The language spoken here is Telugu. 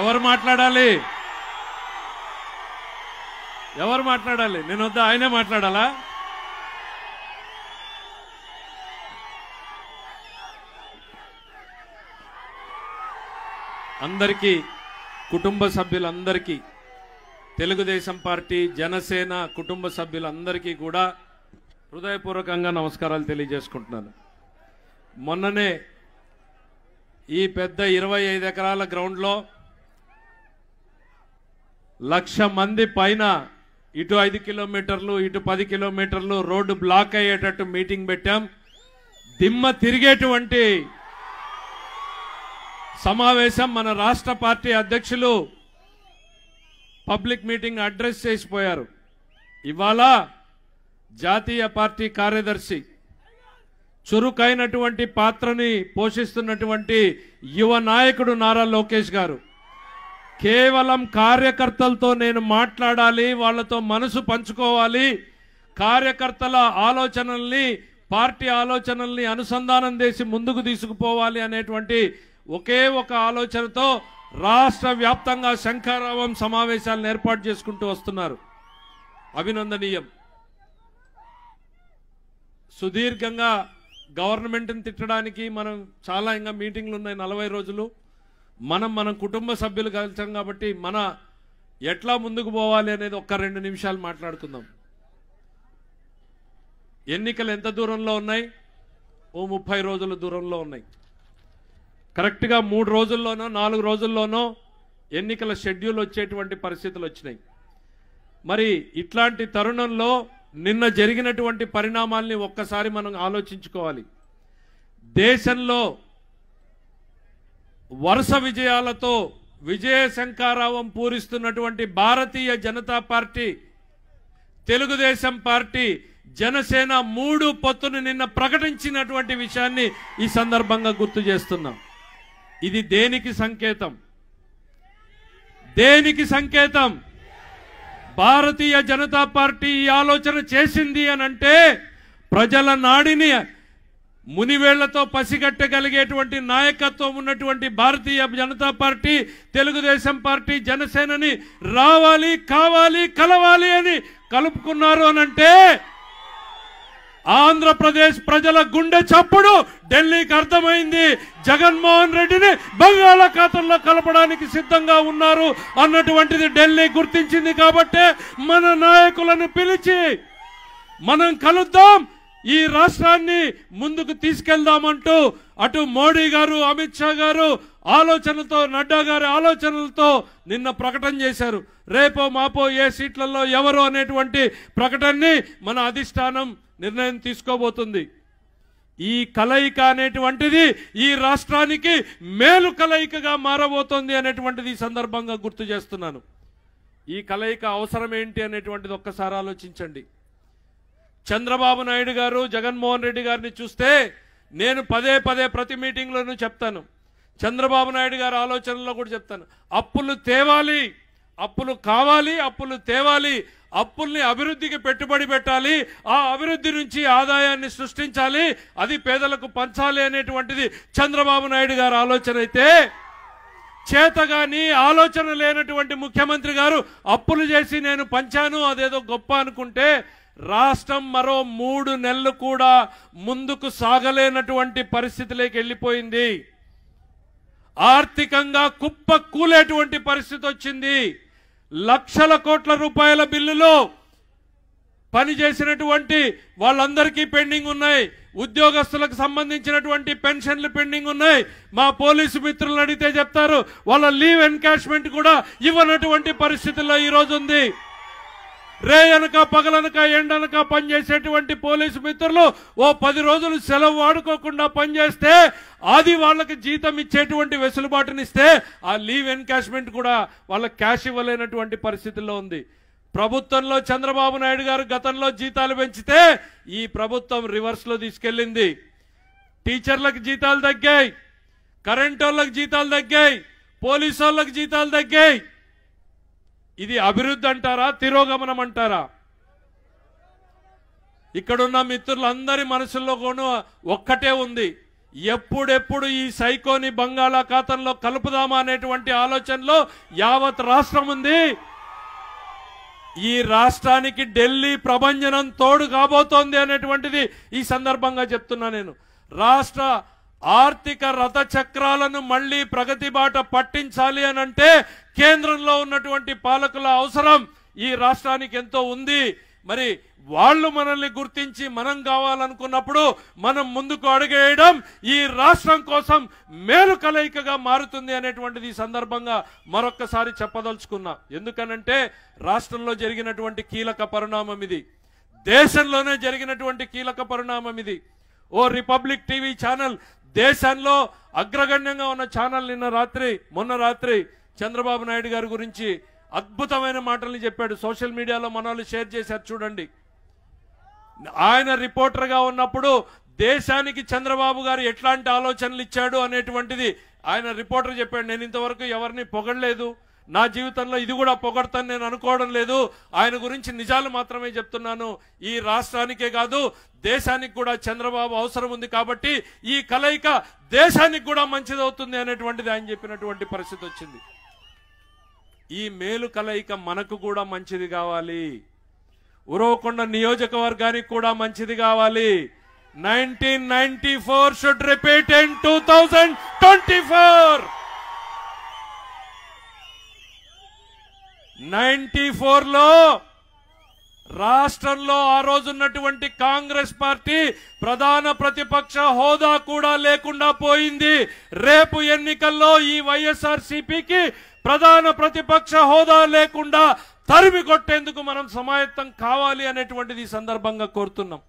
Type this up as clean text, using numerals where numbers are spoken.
ఎవరు మాట్లాడాలి? ఎవరు మాట్లాడాలి? నేను వద్దా? ఆయనే మాట్లాడాలా? అందరికీ, కుటుంబ సభ్యులందరికీ, తెలుగుదేశం పార్టీ, జనసేన కుటుంబ సభ్యులందరికీ కూడా హృదయపూర్వకంగా నమస్కారాలు తెలియజేసుకుంటున్నాను. మొన్ననే ఈ పెద్ద 25 ఎకరాల గ్రౌండ్లో 1,00,000 మంది పైన ఇటు 5 కిలోమీటర్లు ఇటు 10 కిలోమీటర్లు రోడ్డు బ్లాక్ అయ్యేటట్టు మీటింగ్ పెట్టాం. దిమ్మ తిరిగేటువంటి సమావేశం. మన రాష్ట్ర పార్టీ అధ్యక్షులు పబ్లిక్ మీటింగ్ అడ్రస్ చేసిపోయారు. ఇవాళ జాతీయ పార్టీ కార్యదర్శి, చురుకైనటువంటి పాత్రని పోషిస్తున్నటువంటి యువ నాయకుడు నారా లోకేష్ గారు కేవలం కార్యకర్తలతో నేను మాట్లాడాలి, వాళ్ళతో మనసు పంచుకోవాలి, కార్యకర్తల ఆలోచనల్ని, పార్టీ ఆలోచనల్ని అనుసంధానం చేసి ముందుకు తీసుకుపోవాలి అనేటువంటి ఒకే ఒక ఆలోచనతో రాష్ట్ర వ్యాప్తంగా శంఖారావం సమావేశాలను ఏర్పాటు చేసుకుంటూ వస్తున్నారు. అభినందనీయం. సుదీర్ఘంగా గవర్నమెంట్ని తిట్టడానికి మనం చాలా ఇంకా మీటింగ్లు ఉన్నాయి, 40 రోజులు. మనం కుటుంబ సభ్యులు కలిసాం కాబట్టి మన ఎట్లా ముందుకు పోవాలి అనేది ఒక్క 2 నిమిషాలు మాట్లాడుకుందాం. ఎన్నికలు ఎంత దూరంలో ఉన్నాయి? ఓ 30 రోజుల దూరంలో ఉన్నాయి. కరెక్ట్గా 3 రోజుల్లోనో 4 రోజుల్లోనో ఎన్నికల షెడ్యూల్ వచ్చేటువంటి పరిస్థితులు వచ్చినాయి. మరి ఇట్లాంటి తరుణంలో నిన్న జరిగినటువంటి పరిణామాల్ని ఒక్కసారి మనం ఆలోచించుకోవాలి. దేశంలో వరుస విజయాలతో విజయ శంఖారావం పూరిస్తున్నటువంటి భారతీయ జనతా పార్టీ, తెలుగుదేశం పార్టీ, జనసేన 3 పొత్తును నిన్న ప్రకటించినటువంటి విషయాన్ని ఈ సందర్భంగా గుర్తు చేస్తున్నాం. ఇది దేనికి సంకేతం? దేనికి సంకేతం? భారతీయ జనతా పార్టీ ఈ ఆలోచన చేసింది అనంటే ప్రజల నాడిని మునివేళ్లతో పసిగట్టగలిగేటువంటి నాయకత్వం ఉన్నటువంటి భారతీయ జనతా పార్టీ, తెలుగుదేశం పార్టీ, జనసేనని రావాలి, కావాలి, కలవాలి అని కలుపుకున్నారు అనంటే ఆంధ్రప్రదేశ్ ప్రజల గుండె చప్పుడు ఢిల్లీకి అర్థమైంది. జగన్మోహన్ రెడ్డిని బంగాళాఖాతంలో కలపడానికి సిద్ధంగా ఉన్నారు అన్నటువంటిది ఢిల్లీ గుర్తించింది. కాబట్టే మన నాయకులను పిలిచి మనం కలుద్దాం, ఈ రాష్ట్రాన్ని ముందుకు తీసుకెళ్దామంటూ అటు మోడీ గారు, అమిత్ షా గారు ఆలోచనలతో, నడ్డా గారి ఆలోచనలతో నిన్న ప్రకటన చేశారు. రేపో మాపో ఏ సీట్లలో ఎవరు అనేటువంటి ప్రకటనని మన అధిష్టానం నిర్ణయం తీసుకోబోతుంది. ఈ కలయిక అనేటువంటిది ఈ రాష్ట్రానికి మేలు కలయికగా మారబోతోంది అనేటువంటిది ఈ సందర్భంగా గుర్తు చేస్తున్నాను. ఈ కలయిక అవసరం ఏంటి అనేటువంటిది ఒక్కసారి ఆలోచించండి. చంద్రబాబు నాయుడు గారు, జగన్మోహన్ రెడ్డి గారిని చూస్తే నేను పదే ప్రతి మీటింగ్లోనూ చెప్తాను. చంద్రబాబు నాయుడు గారి ఆలోచనలో కూడా చెప్తాను. అప్పులు తేవాలి, అప్పులు కావాలి, అప్పులు తేవాలి, అప్పుల్ని అభివృద్ధికి పెట్టుబడి పెట్టాలి, ఆ అభివృద్ధి నుంచి ఆదాయాన్ని సృష్టించాలి, అది పేదలకు పంచాలి అనేటువంటిది చంద్రబాబు నాయుడు గారి ఆలోచన అయితే, చేతగాని ఆలోచన లేనటువంటి ముఖ్యమంత్రి గారు అప్పులు చేసి నేను పంచాను అదేదో గొప్ప అనుకుంటే రాష్ట్రం మరో 3 నెలలు కూడా ముందుకు సాగలేనటువంటి పరిస్థితిలోకి వెళ్ళిపోయింది. ఆర్థికంగా కుప్ప కూలేటువంటి పరిస్థితి వచ్చింది. లక్షల కోట్ల రూపాయల బిల్లులో పనిచేసినటువంటి వాళ్ళందరికీ పెండింగ్ ఉన్నాయి. ఉద్యోగస్తులకు సంబంధించినటువంటి పెన్షన్లు పెండింగ్ ఉన్నాయి. మా పోలీసు మిత్రులను అడిగితే చెప్తారు వాళ్ళ లీవ్ ఎన్కాష్మెంట్ కూడా ఇవ్వనటువంటి పరిస్థితుల్లో ఈరోజు ఉంది. రేయనక పగలనక ఎండనక పనిచేసేటువంటి పోలీసు మిత్రులు ఓ 10 రోజులు సెలవు వాడుకోకుండా పనిచేస్తే అది వాళ్ళకి జీతం ఇచ్చేటువంటి వెసులుబాటునిస్తే ఆ లీవ్ ఎన్కాష్మెంట్ కూడా వాళ్ళకి క్యాష్ ఇవ్వలేనటువంటి పరిస్థితుల్లో ఉంది. ప్రభుత్వంలో చంద్రబాబు నాయుడు గారు గతంలో జీతాలు పెంచితే ఈ ప్రభుత్వం రివర్స్లో తీసుకెళ్ళింది. టీచర్లకు జీతాలు తగ్గాయి, కరెంట్ వాళ్ళకి జీతాలు తగ్గాయి, పోలీసు వాళ్ళకి జీతాలు తగ్గాయి. ఇది అభివృద్ధి అంటారా, తిరోగమనం అంటారా? ఇక్కడున్న మిత్రులందరి మనసుల్లో కూడా ఒక్కటే ఉంది, ఎప్పుడెప్పుడు ఈ సైకోని బంగాళాఖాతంలో కలుపుదామా అనేటువంటి ఆలోచనలో యావత్ రాష్ట్రం ఉంది. ఈ రాష్ట్రానికి ఢిల్లీ ప్రభంజనం తోడు కాబోతోంది అనేటువంటిది ఈ సందర్భంగా చెప్తున్నా. నేను రాష్ట్ర ఆర్థిక రథ చక్రాలను మళ్లీ ప్రగతి బాట పట్టించాలి అనంటే కేంద్రంలో ఉన్నటువంటి పాలకుల అవసరం ఈ రాష్ట్రానికి ఎంతో ఉంది. మరి వాళ్ళు మనల్ని గుర్తించి మనం కావాలనుకున్నప్పుడు మనం ముందుకు అడుగేయడం ఈ రాష్ట్రం కోసం మేలు కలయికగా మారుతుంది అనేటువంటిది ఈ సందర్భంగా మరొక్కసారి చెప్పదలుచుకున్నా. ఎందుకనంటే రాష్ట్రంలో జరిగినటువంటి కీలక పరిణామం ఇది, దేశంలోనే జరిగినటువంటి కీలక పరిణామం ఇది. ఓ రిపబ్లిక్ టీవీ ఛానల్, దేశంలో అగ్రగణ్యంగా ఉన్న ఛానల్ మొన్న రాత్రి చంద్రబాబు నాయుడు గారి గురించి అద్భుతమైన మాటల్ని చెప్పాడు. సోషల్ మీడియాలో మన వాళ్ళు షేర్ చేశారు చూడండి. ఆయన రిపోర్టర్గా ఉన్నప్పుడు దేశానికి చంద్రబాబు గారు ఎట్లాంటి ఆలోచనలు ఇచ్చాడు అనేటువంటిది ఆయన రిపోర్టర్ చెప్పాడు. నేను ఇంతవరకు ఎవరిని పొగడలేదు, నా జీవితంలో ఇది కూడా పొగడతాను నేను అనుకోవడం లేదు, ఆయన గురించి నిజాలు మాత్రమే చెప్తున్నాను. ఈ రాష్ట్రానికే కాదు దేశానికి కూడా చంద్రబాబు అవసరం ఉంది, కాబట్టి ఈ కలయిక దేశానికి కూడా మంచిదవుతుంది అనేటువంటిది ఆయన చెప్పినటువంటి పరిస్థితి వచ్చింది. ఈ మేలు కలయిక మనకు కూడా మంచిది కావాలి, ఉరవకొండ నియోజకవర్గానికి కూడా మంచిది కావాలి. 1994 should repeat in 2024. 94లో రాష్ట్రంలో ఆ రోజున్నటువంటి కాంగ్రెస్ పార్టీ ప్రధాన ప్రతిపక్ష హోదా కూడా లేకుండా పోయింది. రేపు ఎన్నికల్లో ఈ వైఎస్ఆర్సీపీకి ప్రధాన ప్రతిపక్ష హోదా లేకుండా తరిమి కొట్టేందుకు మనం సమాయత్తం కావాలి అనేటువంటిది ఈ సందర్భంగా కోరుతున్నాం.